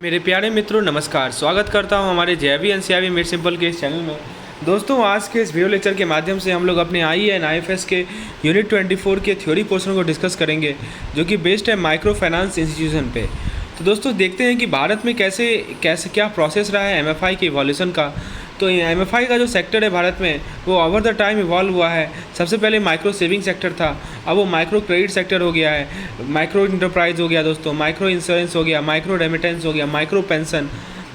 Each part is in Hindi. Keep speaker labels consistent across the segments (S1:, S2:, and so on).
S1: मेरे प्यारे मित्रों नमस्कार। स्वागत करता हूं हमारे जेबी एनसीईआरटी मेड सिंपल के इस चैनल में। दोस्तों आज के इस वीडियो लेक्चर के माध्यम से हम लोग अपने आई एंड आईएफएस के यूनिट 24 के थ्योरी पोर्शन को डिस्कस करेंगे, जो कि बेस्ड है माइक्रो फाइनेंस इंस्टीट्यूशन पे। तो दोस्तों देखते हैं कि भारत में कैसे कैसे क्या प्रोसेस रहा है एमएफआई के इवोल्यूशन का। तो एमएफआई का जो सेक्टर है भारत में वो ओवर द टाइम इवॉल्व हुआ है। सबसे पहले माइक्रो सेविंग सेक्टर था, अब वो माइक्रो क्रेडिट सेक्टर हो गया है, माइक्रो इंटरप्राइज हो गया दोस्तों, माइक्रो इंश्योरेंस हो गया, माइक्रो रेमिटेंस हो गया, माइक्रो पेंशन।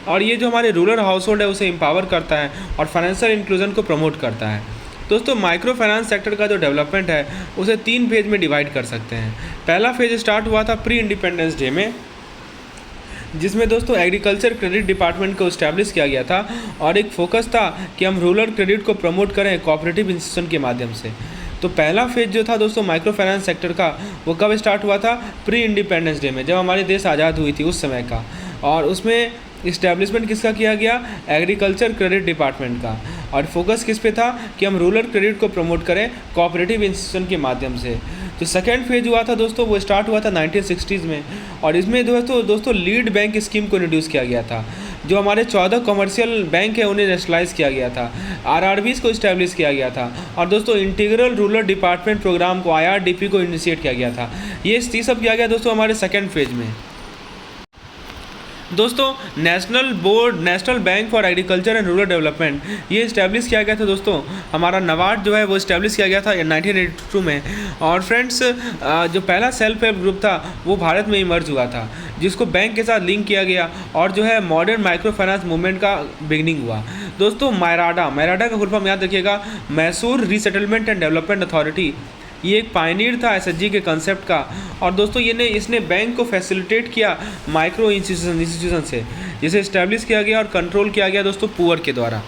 S1: और ये जो हमारे रूरल हाउस होल्ड है उसे एम्पावर करता है और फाइनेंशियल इंक्लूजन को प्रमोट करता है। दोस्तों माइक्रो फाइनेंस सेक्टर का जो डेवलपमेंट है उसे 3 फेज में डिवाइड कर सकते हैं। पहला फेज स्टार्ट हुआ था प्री इंडिपेंडेंस डे में, जिसमें दोस्तों एग्रीकल्चर क्रेडिट डिपार्टमेंट को इस्टेब्लिश किया गया था और एक फोकस था कि हम रूरल क्रेडिट को प्रमोट करें कोऑपरेटिव इंस्टीट्यूशन के माध्यम से। तो पहला फेज जो था दोस्तों माइक्रो फाइनेंस सेक्टर का वो कब स्टार्ट हुआ था? प्री इंडिपेंडेंस डे में, जब हमारे देश आज़ाद हुई थी उस समय का। और उसमें इस्टेब्लिशमेंट किसका किया गया? एग्रीकल्चर क्रेडिट डिपार्टमेंट का। और फोकस किस पे था कि हम रूरल क्रेडिट को प्रमोट करें कोऑपरेटिव इंस्टीट्यूशन के माध्यम से। जो सेकेंड फेज हुआ था दोस्तों वो स्टार्ट हुआ था 1960s में, और इसमें दोस्तों लीड बैंक स्कीम को इंट्रोड्यूस किया गया था। जो हमारे 14 कमर्शियल बैंक है उन्हें नेशनलाइज किया गया था, आरआरबीज को इस्टेब्लिश किया गया था, और दोस्तों इंटीग्रल रूरल डिपार्टमेंट प्रोग्राम को आईआरडीपी को इनिशिएट किया गया था। ये सब किया गया दोस्तों हमारे सेकेंड फेज में। दोस्तों national bank for agriculture and rural development ये इस्टेब्लिश किया गया था दोस्तों। हमारा नबार्ड जो है वो इस्टेब्लिश किया गया था 1982 में। और फ्रेंड्स जो पहला सेल्फ हेल्प ग्रुप था वो भारत में इमर्ज हुआ था, जिसको बैंक के साथ लिंक किया गया और जो है मॉडर्न माइक्रो फाइनेंस मूवमेंट का बिगनिंग हुआ। दोस्तों मैराडा का फुल फॉर्म याद रखिएगा, Mysore resettlement and development authority. ये एक पायनियर था एसएचजी के कंसेप्ट का। और दोस्तों इसने बैंक को फैसिलिटेट किया माइक्रो इंस्टीट्यूशन से, जिसे इस्टेब्लिश किया गया और कंट्रोल किया गया दोस्तों पुअर के द्वारा।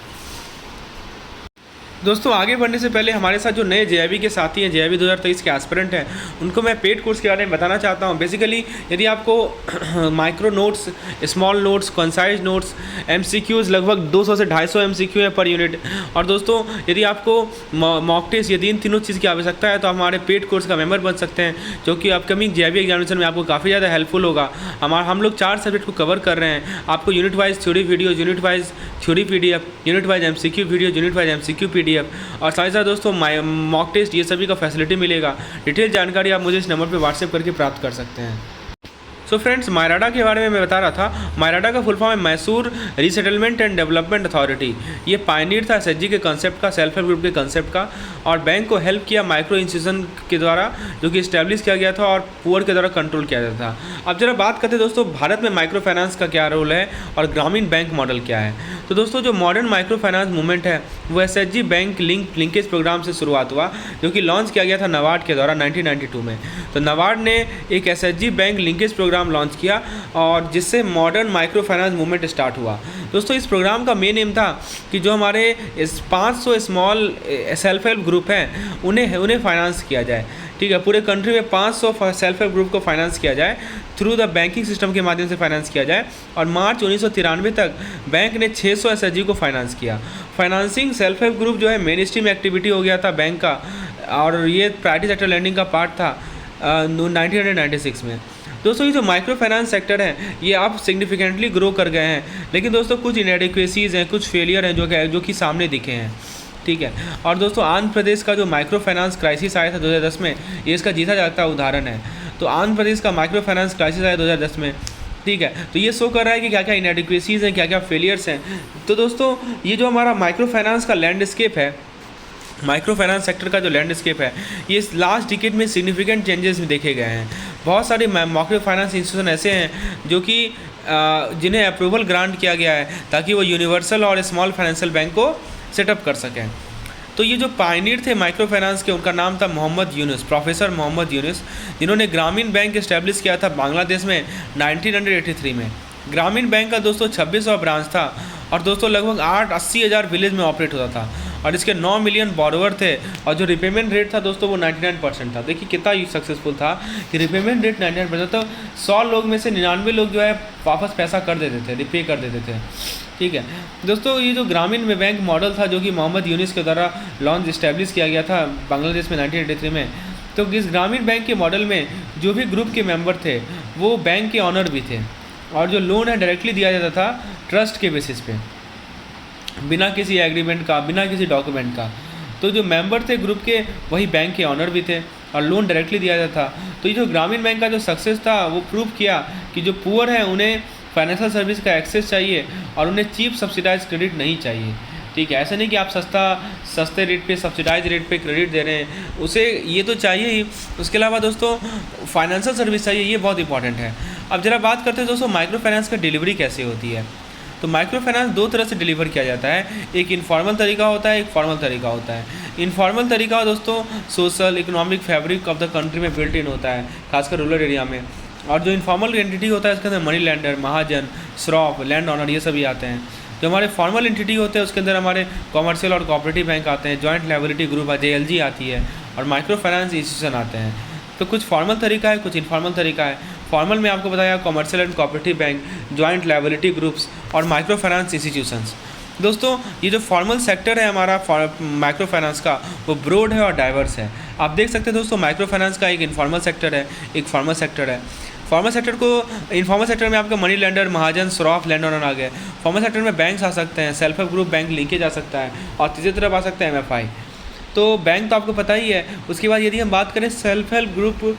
S1: दोस्तों आगे बढ़ने से पहले हमारे साथ जो नए जेआईबी के साथी हैं, जेआईबी 2023 के एस्पिरेंट हैं, उनको मैं पेड कोर्स के बारे में बताना चाहता हूं। बेसिकली यदि आपको micro notes, small notes, concise notes, MCQs लगभग 200 से 250 एमसीक्यू है पर यूनिट, और दोस्तों यदि आपको मॉक टेस्ट, यदि इन तीनों चीज़ की आवश्यकता है तो आप हमारे पेड कोर्स का मेंबर बन सकते हैं, जो कि अपकमिंग जेआईबी एग्जामिनेशन में आपको काफ़ी ज़्यादा हेल्पफुल होगा। हम लोग 4 सब्जेक्ट को कवर कर रहे हैं। आपको unit wise theory video, unit wise theory PDF, unit wise MCQ video, unit wise MCQ PDF, और साथ ही साथ दोस्तों मॉक टेस्ट, ये सभी का फैसिलिटी मिलेगा। डिटेल जानकारी आप मुझे इस नंबर पर व्हाट्सएप करके प्राप्त कर सकते हैं। सो फ्रेंड्स मैराडा के बारे में मैं बता रहा था। मैराडा का फुल फॉर्म है Mysore resettlement and development authority. ये पायनियर था एसएचजी के कंसेप्ट का, सेल्फ हेल्प ग्रुप के कंसेप्ट का, और बैंक को हेल्प किया माइक्रो इंस्टीट्यूशन के द्वारा, जो कि इस्टेब्लिश किया गया था और पुअर के द्वारा कंट्रोल किया जाता था। अब जरा बात करते हैं दोस्तों भारत में माइक्रो फाइनेंस का क्या रोल है और ग्रामीण बैंक मॉडल क्या है। तो दोस्तों जो मॉडर्न माइक्रो फाइनेंस मूवमेंट है वो एसएचजी बैंक लिंकेज प्रोग्राम से शुरुआत हुआ, जो कि लॉन्च किया गया था नबार्ड के द्वारा 1992 में। तो नबार्ड ने एक SHG bank linkage programme launch किया और जिससे modern micro finance movement start हुआ। दोस्तों इस प्रोग्राम का मेन एम था कि जो हमारे इस 500 स्मॉल सेल्फ हेल्प ग्रुप हैं उन्हें फाइनेंस किया जाए। ठीक है, पूरे कंट्री में 500 सेल्फ हेल्प ग्रुप को फाइनेंस किया जाए, थ्रू द बैंकिंग सिस्टम के माध्यम से फाइनेंस किया जाए। और मार्च 1993 तक बैंक ने 600 एसएचजी को फाइनेंस किया। फाइनेंसिंग सेल्फ हेल्प ग्रुप जो है मेन स्ट्रीम एक्टिविटी हो गया था बैंक का, और ये प्राइवेट सेक्टर लैंडिंग का पार्ट था 1996 में। दोस्तों ये जो माइक्रो फाइनेंस सेक्टर है ये आप सिग्निफिकेंटली ग्रो कर गए हैं, लेकिन दोस्तों कुछ इनएडिक्वेसीज़ हैं, कुछ फेलियर हैं जो कि सामने दिखे हैं। ठीक है, और दोस्तों आंध्र प्रदेश का जो माइक्रो फाइनेंस क्राइसिस आया था 2010 में, ये इसका जीता जागता उदाहरण है। तो आंध्र प्रदेश का माइक्रो फाइनेंस क्राइसिस आया 2010 में। ठीक है, तो ये शो कर रहा है कि क्या क्या इनएडिक्वेसीज़ हैं, क्या क्या फेलियर्स हैं। तो दोस्तों ये जो हमारा माइक्रो फाइनेंस का लैंडस्केप है, माइक्रो फाइनेंस सेक्टर का जो लैंडस्केप है, ये इस लास्ट डिकेड में सिग्निफिकेंट चेंजेस देखे गए हैं। बहुत सारे माइक्रो फाइनेंस इंस्टीट्यूशन ऐसे हैं जो कि जिन्हें अप्रूवल ग्रांट किया गया है ताकि वो यूनिवर्सल और स्मॉल फाइनेंशियल बैंक को सेटअप कर सकें। तो ये जो पायनियर थे माइक्रो फाइनेंस के, उनका नाम था मोहम्मद यूनुस, प्रोफेसर मोहम्मद यूनुस, जिन्होंने ग्रामीण बैंक इस्टेब्लिश किया था बांग्लादेश में 1983 में। ग्रामीण बैंक का दोस्तों 2600 ब्रांच था, और दोस्तों लगभग 80 हज़ार विलेज में ऑपरेट होता था, और इसके 9 मिलियन बॉरोवर थे, और जो रिपेमेंट रेट था दोस्तों वो 99% था। देखिए कितना सक्सेसफुल था कि रिपेमेंट रेट 99%। तो 100 लोग में से 99 लोग जो है वापस पैसा कर देते थे, रिपे कर देते थे। ठीक है दोस्तों, ये जो ग्रामीण में बैंक मॉडल था जो कि मोहम्मद यूनुस के द्वारा लॉन्च इस्टेब्लिश किया गया था बांग्लादेश में 1983 में, तो इस ग्रामीण बैंक के मॉडल में जो भी ग्रुप के मेंबर थे वो बैंक के ऑनर भी थे। और जो लोन है डायरेक्टली दिया जाता था ट्रस्ट के बेसिस पे, बिना किसी एग्रीमेंट का, बिना किसी डॉक्यूमेंट का। तो जो मेंबर थे ग्रुप के वही बैंक के ऑनर भी थे और लोन डायरेक्टली दिया जाता था। तो ये जो ग्रामीण बैंक का जो सक्सेस था वो प्रूव किया कि जो पुअर है उन्हें फाइनेंशियल सर्विस का एक्सेस चाहिए और उन्हें चीप सब्सिडाइज क्रेडिट नहीं चाहिए। ठीक है, ऐसा नहीं कि आप सस्ते रेट पे सब्सिडाइज रेट पे क्रेडिट दे रहे हैं, उसे ये तो चाहिए ही। उसके अलावा दोस्तों फाइनेंशियल सर्विस चाहिए, ये बहुत इंपॉर्टेंट है। अब जरा बात करते हैं दोस्तों माइक्रो फाइनेंस का डिलीवरी कैसे होती है। तो माइक्रो फाइनेंस दो तरह से डिलीवर किया जाता है, एक इनफॉर्मल तरीका होता है, एक फॉर्मल तरीका होता है। इनफॉर्मल तरीका दोस्तों social economic fabric of the country में बिल्ट इन होता है, खासकर रूरल एरिया में। और जो इनफॉर्मल एंटिटी होता है उसके अंदर मनी लैंडर, महाजन, श्रॉफ, लैंड ऑनर ये सभी आते हैं। जो हमारे फॉर्मल एंटिटी होते हैं उसके अंदर हमारे कॉमर्शियल और कोऑपरेटिव बैंक आते हैं, जॉइंट लायबिलिटी ग्रुप JLG आती है और माइक्रो फाइनेंस इंस्टीट्यूशन आते हैं। तो कुछ फॉर्मल तरीका है, कुछ इनफॉर्मल तरीका है। फॉर्मल में आपको बताया commercial and cooperative bank, joint liability groups और माइक्रो फाइनेंस इंस्टीट्यूशंस। दोस्तों ये जो फॉर्मल सेक्टर है हमारा माइक्रो फाइनेंस का वो ब्रॉड है और डाइवर्स है। आप देख सकते हैं दोस्तों माइक्रो फाइनेंस का एक इनफॉर्मल सेक्टर है, एक फॉर्मल सेक्टर है। फॉर्मल सेक्टर को इनफॉर्मल सेक्टर में आपका मनी लेंडर, महाजन, श्रॉफ, लैंड ऑनर आ गए। फॉर्मल सेक्टर में बैंक्स आ सकते हैं, self help group bank linkage आ सकता है और तीसरी तरफ आ सकता है MFI। तो बैंक तो आपको पता ही है। उसके बाद यदि हम बात करें self help group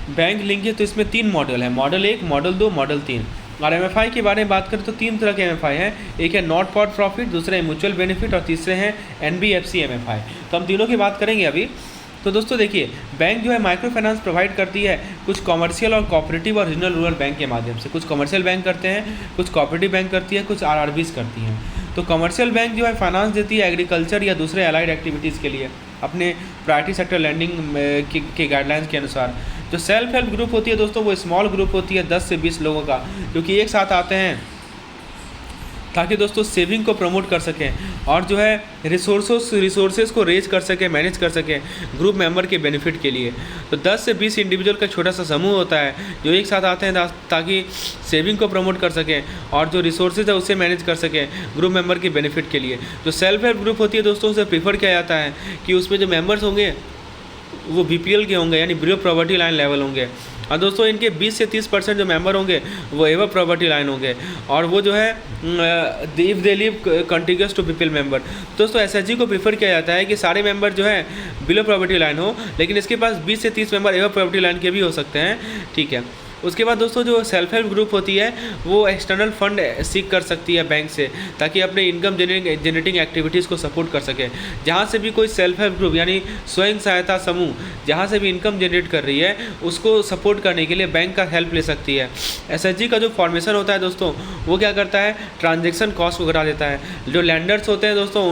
S1: bank linkage तो इसमें 3 मॉडल है, मॉडल 1, मॉडल 2, मॉडल 3। और MFI के बारे में बात करें तो 3 तरह के MFI हैं, एक है नॉट फॉर प्रॉफिट, दूसरा है म्यूचुअल बेनिफिट और तीसरे हैं NBFC MFI। तो हम तीनों की बात करेंगे अभी। तो दोस्तों देखिए बैंक जो है माइक्रो फाइनेंस प्रोवाइड करती है कुछ कॉमर्शियल और कोऑपरेटिव और रीजनल रूरल बैंक के माध्यम से। कुछ कमर्शियल बैंक करते हैं, कुछ कोऑपरेटिव बैंक करती है, कुछ RRBs करती हैं। तो कमर्शियल बैंक जो है फाइनेंस देती है एग्रीकल्चर या दूसरे अलाइड एक्टिविटीज़ के लिए अपने प्रायोरिटी सेक्टर लैंडिंग के गाइडलाइंस के अनुसार। जो सेल्फ हेल्प ग्रुप होती है दोस्तों वो स्मॉल ग्रुप होती है 10 से 20 लोगों का, जो कि एक साथ आते हैं ताकि दोस्तों सेविंग को प्रमोट कर सकें और जो है रिसोर्सेज को रेज कर सकें, मैनेज कर सकें ग्रुप मेंबर के बेनिफिट के लिए। तो 10 से 20 इंडिविजुअल का छोटा सा समूह होता है जो एक साथ आते हैं ताकि सेविंग को प्रमोट कर सकें और जो रिसोर्सेज है उसे मैनेज कर सकें ग्रुप मेंबर के बेनिफिट के लिए। जो सेल्फ हेल्प ग्रुप होती है दोस्तों उसे प्रीफर किया जाता है कि उसमें जो मेंबर्स होंगे वो BPL के होंगे, यानी बिलो प्रॉपर्टी लाइन लेवल होंगे। और दोस्तों इनके 20 से 30% जो मेंबर होंगे वो एवर प्रॉपर्टी लाइन होंगे और वो जो है if they live contiguous to BPL member. दोस्तों SHG को प्रीफर किया जाता है कि सारे मेंबर जो है बिलो प्रॉपर्टी लाइन हो, लेकिन इसके पास 20 से 30 मेंबर एवर प्रॉपर्टी लाइन के भी हो सकते हैं। ठीक है, उसके बाद दोस्तों जो सेल्फ हेल्प ग्रुप होती है वो एक्सटर्नल फंड सीख कर सकती है बैंक से ताकि अपने इनकम जनरेटिंग एक्टिविटीज़ को सपोर्ट कर सके। जहाँ से भी कोई सेल्फ हेल्प ग्रुप यानी स्वयं सहायता समूह जहाँ से भी इनकम जनरेट कर रही है उसको सपोर्ट करने के लिए बैंक का हेल्प ले सकती है। SHG का जो फॉर्मेशन होता है दोस्तों वो क्या करता है, ट्रांजेक्शन कॉस्ट को घटा देता है। जो लैंडर्स होते हैं दोस्तों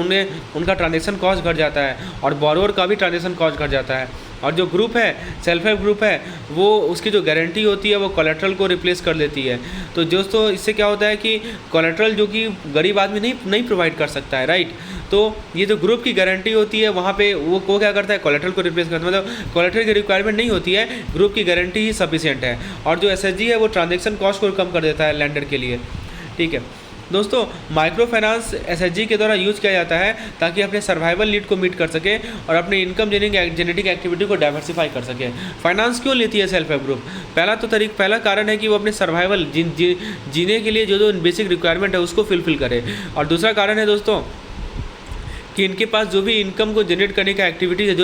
S1: उनका ट्रांजेक्शन कॉस्ट घट जाता है और बोरोवर का भी ट्रांजेक्शन कॉस्ट घट जाता है। और जो ग्रुप है सेल्फ हेल्प ग्रुप है वो उसकी जो गारंटी होती है वो कोलेट्रल को रिप्लेस कर देती है। तो दोस्तों इससे क्या होता है कि कोलेट्रल जो कि गरीब आदमी नहीं प्रोवाइड कर सकता है, राइट। तो ये जो ग्रुप की गारंटी होती है वहाँ पे वो क्या करता है, कोलेट्रल को रिप्लेस करता है। मतलब कोलेट्रल की रिक्वायरमेंट नहीं होती है, ग्रुप की गारंटी ही सफिशिएंट है। और जो SHG है वो ट्रांजेक्शन कॉस्ट को कम कर देता है लैंडर के लिए। ठीक है दोस्तों, माइक्रो फाइनेंस SHG के द्वारा यूज़ किया जाता है ताकि अपने सर्वाइवल नीड को मीट कर सके और अपने इनकम जनरेटिंग एक्टिविटी को डाइवर्सिफाई कर सके। फाइनेंस क्यों लेती है सेल्फ हेल्प ग्रुप? पहला कारण है कि वो अपने सर्वाइवल जीने के लिए जो बेसिक रिक्वायरमेंट है उसको फुलफिल करे। और दूसरा कारण है दोस्तों कि इनके पास जो भी इनकम को जनरेट करने का एक्टिविटीज़ है,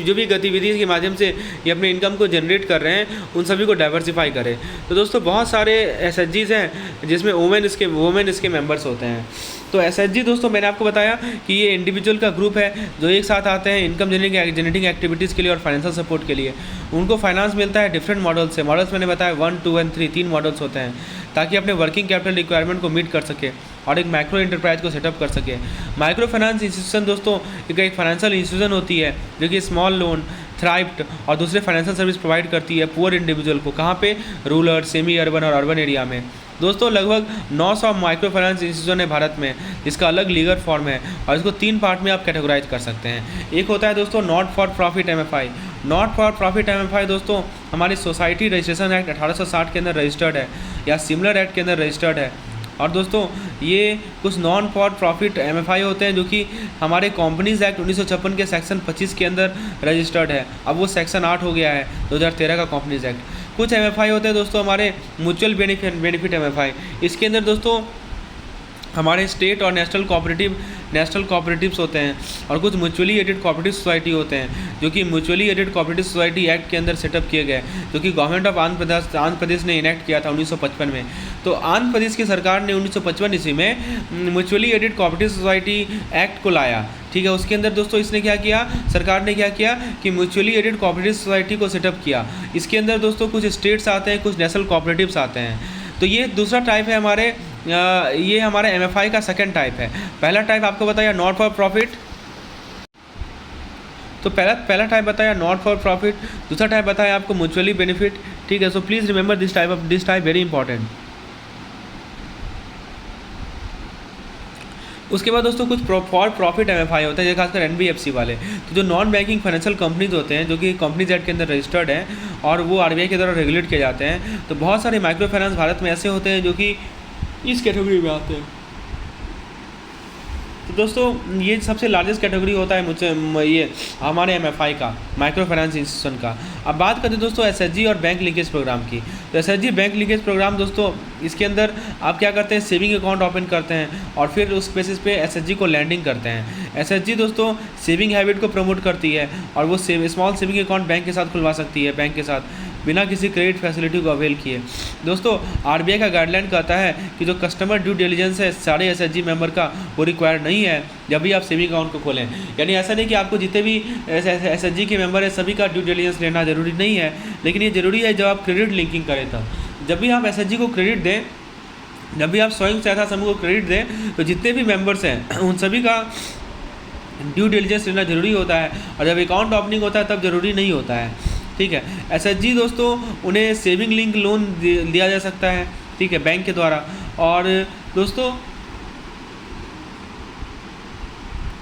S1: जो भी गतिविधि के माध्यम से ये अपने इनकम को जनरेट कर रहे हैं उन सभी को डाइवर्सिफाई करें। तो दोस्तों बहुत सारे SHGs हैं जिसमें वोमेन इसके मेंबर्स होते हैं। तो SHG दोस्तों मैंने आपको बताया कि ये इंडिविजुअल का ग्रुप है जो एक साथ आते हैं इनकम जनरेटिंग एक्टिविटीज़ के लिए और फाइनेंशियल सपोर्ट के लिए। उनको फाइनेंस मिलता है डिफरेंट मॉडल्स से। मॉडल्स मैंने बताया 1, 2 और 3 तीन मॉडल्स होते हैं ताकि अपने वर्किंग कैपिटल रिक्वायरमेंट को मीट कर सके और एक माइक्रो इंटरप्राइज को सेटअप कर सके। माइक्रो फाइनेंस इंस्टीट्यूशन दोस्तों एक फाइनेंशियल इंस्टीट्यूशन होती है जो कि स्मॉल लोन, थ्राइव्ड और दूसरे फाइनेंशियल सर्विस प्रोवाइड करती है पुअर इंडिविजुअल को। कहाँ पे? रूरल, सेमी अर्बन और अर्बन एरिया में। दोस्तों लगभग 900 माइक्रो फाइनेंस इंस्टीट्यूशन है भारत में जिसका अलग लीगल फॉर्म है और इसको 3 पार्ट में आप कैटेगराइज कर सकते हैं। एक होता है दोस्तों not for profit MFI। Not for profit MFI दोस्तों हमारी सोसाइटी रजिस्ट्रेशन एक्ट 1860 के अंदर रजिस्टर्ड है या सिमिलर एक्ट के अंदर रजिस्टर्ड है और दोस्तों ये कुछ नॉन फॉर प्रॉफिट MFI होते हैं जो कि हमारे कंपनीज एक्ट 1956 के सेक्शन 25 के अंदर रजिस्टर्ड है। अब वो सेक्शन 8 हो गया है 2013 का कंपनीज एक्ट। कुछ MFI होते हैं दोस्तों हमारे म्यूचुअल बेनिफिट MFI। इसके अंदर दोस्तों हमारे स्टेट और नेशनल कोऑपरेटिव्स होते हैं, और कुछ म्यूचुअली एडेड कोऑपरेटिव सोसाइटी होते हैं जो कि mutually aided cooperative society act के अंदर सेटअप किए गए, जो कि गवर्नमेंट ऑफ आंध्र प्रदेश ने इनेक्ट किया था 1955 में। तो आंध्र प्रदेश की सरकार ने 1955 ईस्वी में mutually aided cooperative society act को लाया, ठीक है। उसके अंदर दोस्तों इसने क्या किया, सरकार ने क्या किया कि म्यूचुअली एडेड कोऑपरेटिव सोसाइटी को सेटअप किया। इसके अंदर दोस्तों कुछ स्टेट्स आते हैं, कुछ नेशनल कोऑपरेटिव्स आते हैं। तो ये दूसरा टाइप है हमारे, ये हमारे MFI का सेकंड टाइप है। पहला टाइप आपको बताया नॉट फॉर प्रॉफिट, तो पहला टाइप बताया नॉट फॉर प्रॉफिट, दूसरा टाइप बताया आपको म्यूचुअली बेनिफिट, ठीक है। So please remember this type very important. उसके बाद दोस्तों कुछ फॉर प्रॉफिट MFI होता है, खासकर NBFC वाले। तो जो नॉन बैंकिंग फाइनेंशियल कंपनीज होते हैं जो कि कंपनीज एक्ट के अंदर रजिस्टर्ड हैं और वो RBI के द्वारा रेगुलेट किए जाते हैं, तो बहुत सारे माइक्रो फाइनेंस भारत में ऐसे होते हैं जो कि इस कैटेगरी में आते हैं। तो दोस्तों ये सबसे लार्जेस्ट कैटेगरी होता है मुझे ये हमारे MFI का, माइक्रो फाइनेंस इंस्टीट्यूशन का। अब बात करते हैं दोस्तों SHG और बैंक लिंकेज प्रोग्राम की। तो SHG बैंक लिंकेज प्रोग्राम दोस्तों, इसके अंदर आप क्या करते हैं, सेविंग अकाउंट ओपन करते हैं और फिर उस बेसिस पे SHG को लैंडिंग करते हैं। SHG दोस्तों सेविंग हैबिट को प्रमोट करती है और वो स्मॉल सेविंग अकाउंट बैंक के साथ खुलवा सकती है, बैंक के साथ बिना किसी क्रेडिट फैसिलिटी को अवेल किए। दोस्तों RBI का गाइडलाइन कहता है कि जो कस्टमर ड्यू डिलीजेंस है सारे SHG मेंबर का, वो रिक्वायर्ड नहीं है जब भी आप सेविंग अकाउंट को खोलें। यानी ऐसा नहीं कि आपको जितने भी SHG के मेंबर है सभी का ड्यू डिलीजेंस लेना ज़रूरी नहीं है, लेकिन ये ज़रूरी है जब आप क्रेडिट लिंकिंग करें तब। जब भी आप SHG को क्रेडिट दें, जब भी आप स्वयं सहायता समूह को क्रेडिट दें, तो जितने भी मेंबर्स हैं उन सभी का ड्यू डिलीजेंस लेना ज़रूरी होता है, और जब अकाउंट ओपनिंग होता है तब ज़रूरी नहीं होता है, ठीक है। SHG दोस्तों उन्हें सेविंग लिंक लोन दिया जा सकता है, ठीक है, बैंक के द्वारा। और दोस्तों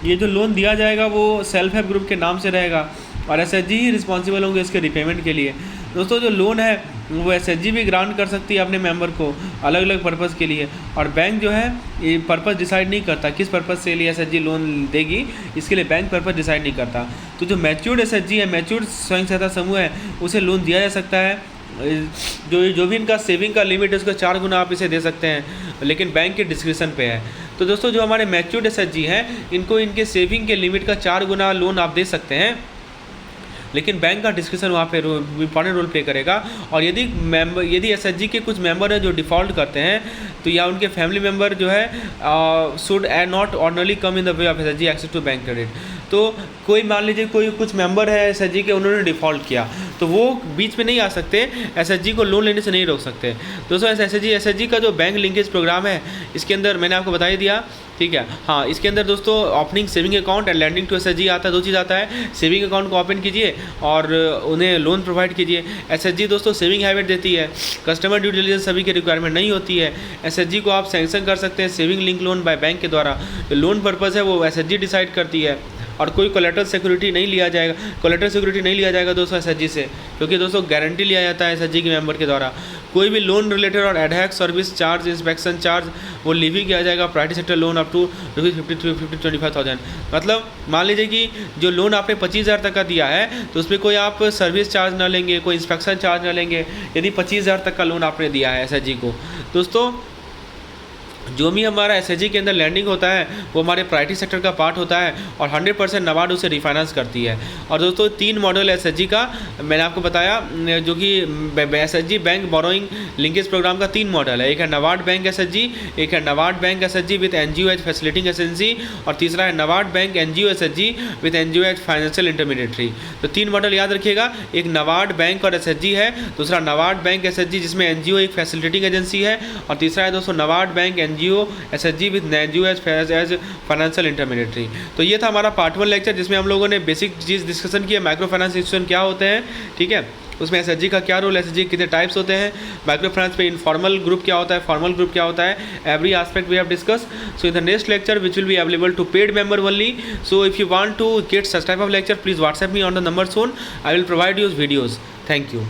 S1: ये जो लोन दिया जाएगा वो सेल्फ हेल्प ग्रुप के नाम से रहेगा और SHG ही रिस्पॉन्सिबल होंगे इसके रिपेमेंट के लिए। दोस्तों जो लोन है वो SHG भी ग्रांट कर सकती है अपने मेंबर को अलग अलग पर्पज़ के लिए, और बैंक जो है ये पर्पज़ डिसाइड नहीं करता किस पर्पज़ से लिए SHG लोन देगी, इसके लिए बैंक पर्पज़ डिसाइड नहीं करता। तो जो मैच्योर्ड SHG है, मैच्योर्ड स्वयं सहायता समूह है, उसे लोन दिया जा सकता है। जो भी इनका सेविंग का लिमिट है उसका 4 गुना आप इसे दे सकते हैं, लेकिन बैंक के डिस्क्रिप्शन पे है। तो दोस्तों जो हमारे मैच्योर्ड SHG हैं इनको इनके सेविंग के लिमिट का 4 गुना लोन आप दे सकते हैं, लेकिन बैंक का डिस्क्रिप्शन वहाँ पे इंपॉर्टेंट रोल प्ले करेगा। और यदि SHG के कुछ मेंबर हैं जो डिफ़ॉल्ट करते हैं, तो या उनके फैमिली मेंबर जो है should not ordinarily come in the way of SHG access to bank credit. तो कोई मान लीजिए कुछ मेंबर है SHG के, उन्होंने डिफ़ॉल्ट किया तो वो बीच में नहीं आ सकते, SHG को लोन लेने से नहीं रोक सकते। दोस्तों SHG का जो बैंक लिंकेज प्रोग्राम है इसके अंदर मैंने आपको बता ही दिया, ठीक है। हाँ, इसके अंदर दोस्तों opening saving account and lending to SHG आता है, 2 चीज़ आता है। सेविंग अकाउंट को ओपन कीजिए और उन्हें लोन प्रोवाइड कीजिए। SHG दोस्तों सेविंग हैबिट देती है, कस्टमर ड्यू डिलीजेंस सभी की रिक्वायरमेंट नहीं होती है। SHG को आप सैंक्शन कर सकते हैं saving link loan by bank के द्वारा। जो लोन पर्पज़ है वो SHG डिसाइड करती है, और कोई कोलेटरल सिक्योरिटी नहीं लिया जाएगा दोस्तों SHG से, क्योंकि दोस्तों गारंटी लिया जाता है SHG के मेंबर के द्वारा। कोई भी लोन रिलेटेड और ad hoc service charge, inspection charge वो लीवी किया जाएगा private sector loan up to ₹50,000। मतलब मान लीजिए कि जो लोन आपने 25,000 तक का दिया है तो उसमें कोई आप सर्विस चार्ज ना लेंगे, कोई इंस्पेक्शन चार्ज ना लेंगे, यदि 25,000 तक का लोन आपने दिया है SHG को। दोस्तों जो भी हमारा SHG के अंदर लैंडिंग होता है वो हमारे प्राइवेट सेक्टर का पार्ट होता है और 100% नाबार्ड उसे रिफाइनेंस करती है। और दोस्तों 3 मॉडल SHG का मैंने आपको बताया, जो कि SHG bank borrowing linkage programme का 3 मॉडल है। एक है नाबार्ड बैंक SHG, एक है NABARD bank SHG with NGO as facilitating agency, और तीसरा है NABARD bank NGO SHG with NGO as financial intermediary. तो 3 मॉडल याद रखिएगा, एक नाबार्ड बैंक और SHG है, दूसरा नाबार्ड बैंक SHG जिसमें NGO एक फैसिलिटिंग एजेंसी है, और तीसरा है दोस्तों NABARD bank NGO SHG with NGO as financial intermediary. तो ये था हमारा पार्ट 1 लेक्चर जिसमें हम लोगों ने बेसिक चीज़ डिस्कशन की है, माइक्रो फाइनेंस इंस्टीट्यूशन क्या होते हैं, ठीक है, उसमें SHG का क्या रोल है, SHG कितने टाइप्स होते हैं, माइक्रो फाइनेंस पे इनफॉर्मल ग्रुप क्या होता है, फॉर्मल ग्रुप क्या होता है, every aspect we have discuss. So in the next lecture which will be available to paid member only. So if you want to get such type of lecture, please WhatsApp me on the number soon. I will provide you videos. Thank you.